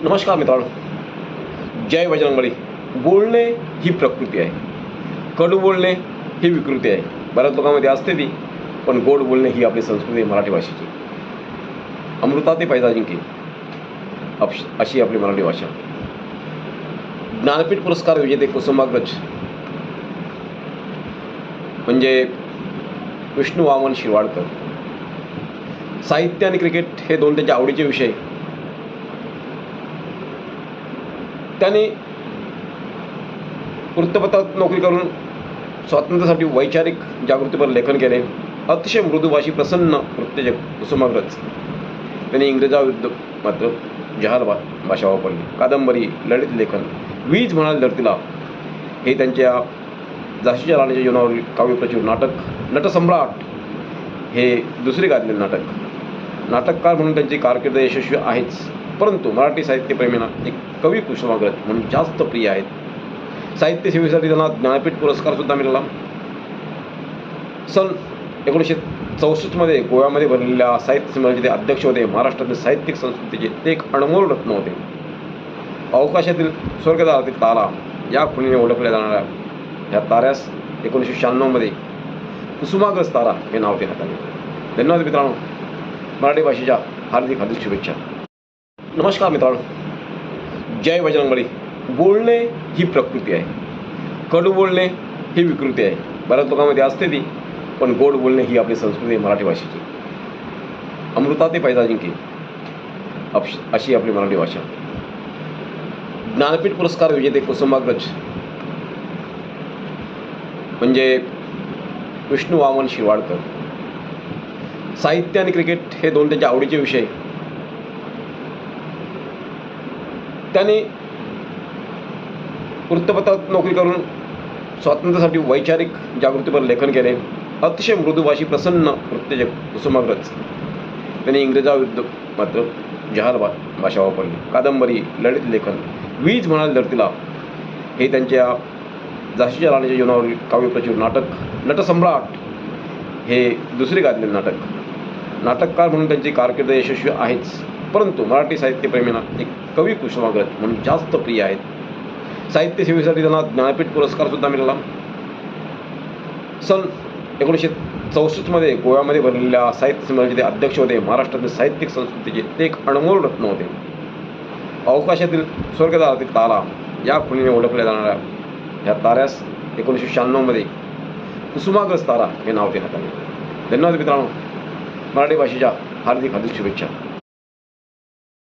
नमस्कार मित्रांनो, जय बजरंगबली. बोलणे ही प्रकृती आहे, कडू बोलणे ही विकृती आहे. बऱ्याच लोकांमध्ये असते ती, पण गोड बोलणे ही आपली संस्कृती आहे मराठी भाषेची. अमृता ते पैजा जिंके अशी आपली मराठी भाषा. ज्ञानपीठ पुरस्कार विजेते कुसुमाग्रज म्हणजे विष्णू वामन शिरवाडकर. साहित्य आणि क्रिकेट हे दोन त्यांच्या आवडीचे विषय. त्यांनी वृत्तपत्रात नोकरी करून स्वातंत्र्यासाठी वैचारिक जागृतीपर लेखन केले. अतिशय मृदुभाषी प्रसन्न वृत्तेजक कुसुमाग्रज. त्यांनी इंग्रजाविरुद्ध मात्र जहाल भाषा वापरली. कादंबरी, ललित लेखन, वीज म्हणाल धरतीला हे त्यांच्या झाशीच्या राणीच्या जीवनावरील काव्यप्रचूर नाटक. नटसम्राट हे दुसरे गाजलेले नाटक. नाटककार म्हणून त्यांची कारकीर्द यशस्वी आहेच, परंतु मराठी साहित्यप्रेमींना एक कवी कुसुमाग्रज म्हणून जास्त प्रिय आहेत. साहित्य सेवेसाठी त्यांना ज्ञानपीठ पुरस्कारसुद्धा मिळाला. सन 1964 गोव्यामध्ये भरलेल्या साहित्य संमेलनाचे ते अध्यक्ष होते. महाराष्ट्रातील साहित्यिक संस्कृतीचे ते एक अनमोल रत्न होते. अवकाशातील स्वर्गदारातील तारा या खुणीने ओळखल्या जाणाऱ्या ह्या ताऱ्यास 1996 कुसुमाग्रज तारा हे नाव देण्यात आले. धन्यवाद मित्रांनो. मराठी भाषेच्या हार्दिक हार्दिक शुभेच्छा. नमस्कार मित्रांनो, जय बजरंगबली. बोलणे ही प्रकृती आहे, कडू बोलणे ही विकृती आहे. बऱ्याच लोकांमध्ये असते ती, पण गोड बोलणे ही आपली संस्कृती आहे मराठी भाषेची. अमृता ते पैजा जिंके अशी आपली मराठी भाषा. ज्ञानपीठ पुरस्कार विजेते कुसुमाग्रज म्हणजे विष्णू वामन शिरवाडकर. साहित्य आणि क्रिकेट हे दोन त्यांच्या आवडीचे विषय. त्यांनी वृत्तपत्रात नोकरी करून स्वातंत्र्यासाठी वैचारिक जागृतीपर लेखन केले. अतिशय मृदुभाषी प्रसन्न वृत्तेजक कुसुमाग्रज. त्यांनी इंग्रजाविरुद्ध मात्र जहाल भाषा वापरली. कादंबरी, ललित लेखन, वीज म्हणाल धरतीला हे त्यांच्या झाशीच्या राणीच्या जीवनावरील काव्यप्रचूर नाटक. नटसम्राट हे दुसरे गाजलेले नाटक. नाटककार म्हणून त्यांची कारकीर्द यशस्वी आहेच, परंतु मराठी साहित्यप्रेमींना एक कवी कुसुमाग्रज म्हणून जास्त प्रिय आहेत. साहित्य सेवेसाठी त्यांना ज्ञानपीठ पुरस्कारसुद्धा मिळाला. सन 1964 गोव्यामध्ये भरलेल्या साहित्य संमेलनाचे ते अध्यक्ष होते. महाराष्ट्रातील साहित्यिक संस्कृतीचे ते एक अनमोल रत्न होते. अवकाशातील स्वर्गदारातील तारा या खुणीने ओळखल्या जाणाऱ्या ह्या ताऱ्यास 1996 कुसुमाग्रज तारा हे नाव देण्यात आले. धन्यवाद मित्रांनो. मराठी भाषेच्या हार्दिक हार्दिक शुभेच्छा.